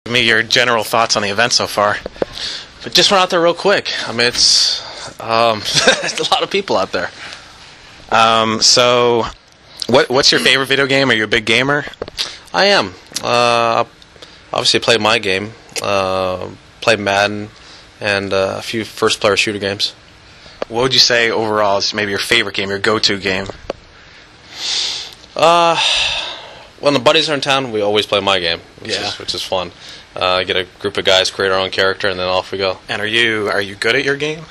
Give me your general thoughts on the event so far. But just run out there real quick. I mean, it's it's a lot of people out there. So, what's your favorite video game? Are you a big gamer? I am. Obviously, played my game. Played Madden and a few first-player shooter games. What would you say overall is maybe your favorite game, your go-to game? When the buddies are in town, we always play my game, which is fun. Get a group of guys, create our own character, and then off we go. And are you good at your game?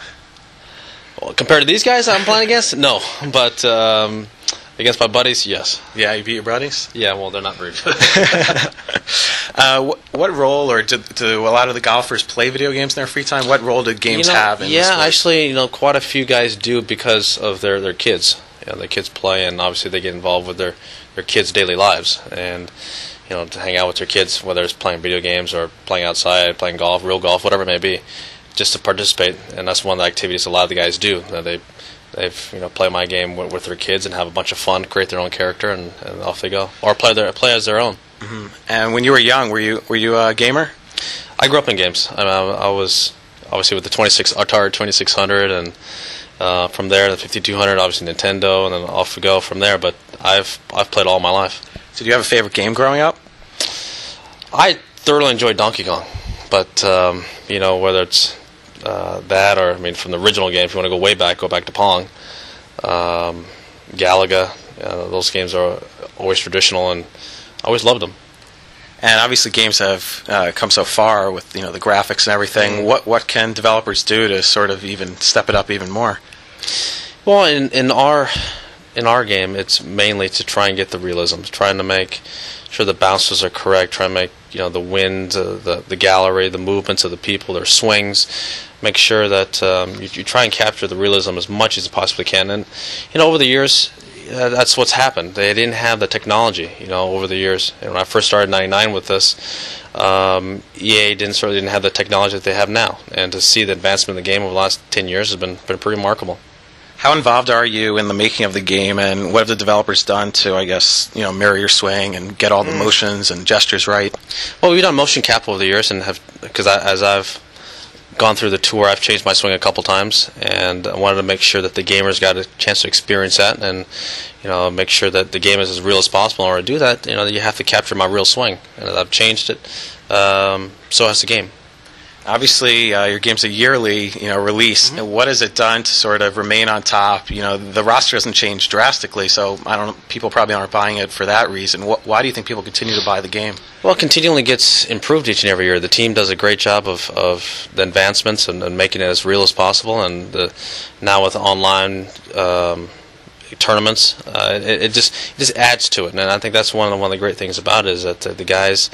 Well, compared to these guys I'm playing against, no. But against my buddies, yes. Yeah, you beat your buddies? Yeah, well, they're not very good. What role, or do a lot of the golfers play video games in their free time? What role do games have in the sport? Actually, quite a few guys do because of their kids. The kids play, and obviously they get involved with their kids' daily lives, and to hang out with their kids, whether it's playing video games or playing outside, playing golf, real golf, whatever it may be, just to participate. And that's one of the activities a lot of the guys do. They've play my game with their kids and have a bunch of fun, create their own character, and off they go, or play as their own. Mm-hmm. And when you were young, were you a gamer? I grew up in games. I was obviously with the Atari 2600, and from there the 5200, obviously Nintendo, and then off we go from there. But I've played all my life. So do you have a favorite game growing up? I thoroughly enjoyed Donkey Kong, but whether it's that or from the original game, if you want to go way back, go back to Pong, Galaga. Those games are always traditional, and I always loved them. And obviously, games have come so far with the graphics and everything. Mm-hmm. What can developers do to sort of even step it up even more? Well, in our game, it's mainly to try and get the realism, trying to make sure the bounces are correct, trying to make the wind, the gallery, the movements of the people, their swings. Make sure that you try and capture the realism as much as you possibly can. And over the years, that's what's happened. They didn't have the technology, over the years. And when I first started in '99 with this, EA didn't have the technology that they have now. And to see the advancement of the game over the last 10 years has been pretty remarkable. How involved are you in the making of the game, and what have the developers done to, I guess, mirror your swing and get all the motions and gestures right? Well, we've done motion cap over the years, and as I've gone through the tour, I've changed my swing a couple times, and I wanted to make sure that the gamers got a chance to experience that, and make sure that the game is as real as possible. In order to do that, you have to capture my real swing, and I've changed it. So has the game. Obviously, your game's a yearly, release. Mm-hmm. What has it done to sort of remain on top? The roster hasn't changed drastically, so I don't know. People probably aren't buying it for that reason. Why do you think people continue to buy the game? Well, it continually gets improved each and every year. The team does a great job of the advancements and making it as real as possible. And now with online tournaments, it just adds to it. And I think that's one of the great things about it is that the guys,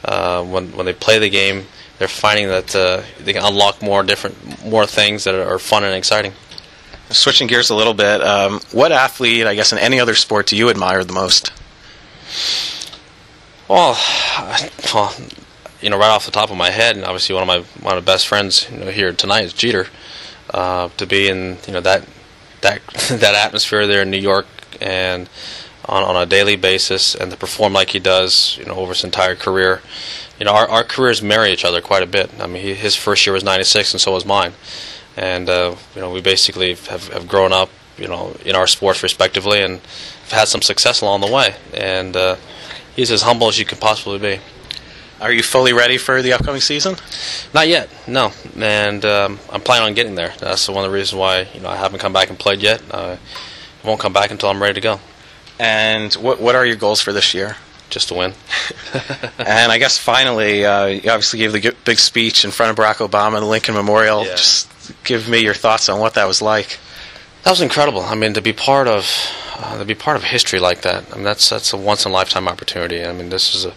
when they play the game, they're finding that they can unlock more things that are fun and exciting. Switching gears a little bit, what athlete, I guess, in any other sport do you admire the most? Well, right off the top of my head, and obviously one of my best friends here tonight is Jeter. To be in that atmosphere there in New York and on a daily basis, and to perform like he does, over his entire career. Our careers marry each other quite a bit. His first year was '96, and so was mine. And we basically have grown up, in our sports respectively, and have had some success along the way. And he's as humble as you could possibly be. Are you fully ready for the upcoming season? Not yet, no. And I'm planning on getting there. That's one of the reasons why I haven't come back and played yet. I won't come back until I'm ready to go. And what are your goals for this year? Just to win. And I guess finally, you obviously gave the big speech in front of Barack Obama at the Lincoln Memorial. Yeah. Just give me your thoughts on what that was like. That was incredible. To be part of history like that. That's a once in a lifetime opportunity. This is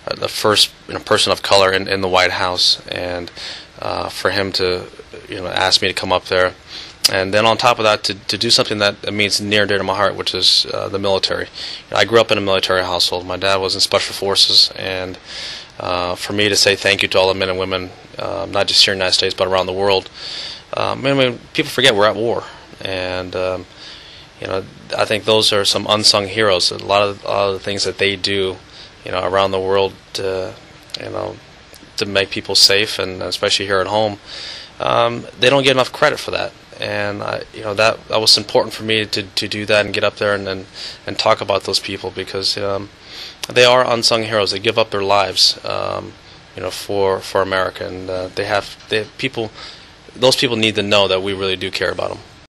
the first person of color in the White House, and for him to ask me to come up there. And then on top of that, to do something that means near and dear to my heart, which is the military. I grew up in a military household. My dad was in Special Forces, and for me to say thank you to all the men and women, not just here in the United States, but around the world. People forget we're at war. And, I think those are some unsung heroes. A lot of the things that they do, around the world, to make people safe, and especially here at home, they don't get enough credit for that. And that was important for me to do that and get up there and talk about those people, because they are unsung heroes. They give up their lives, for America, and they have people. Those people need to know that we really do care about them.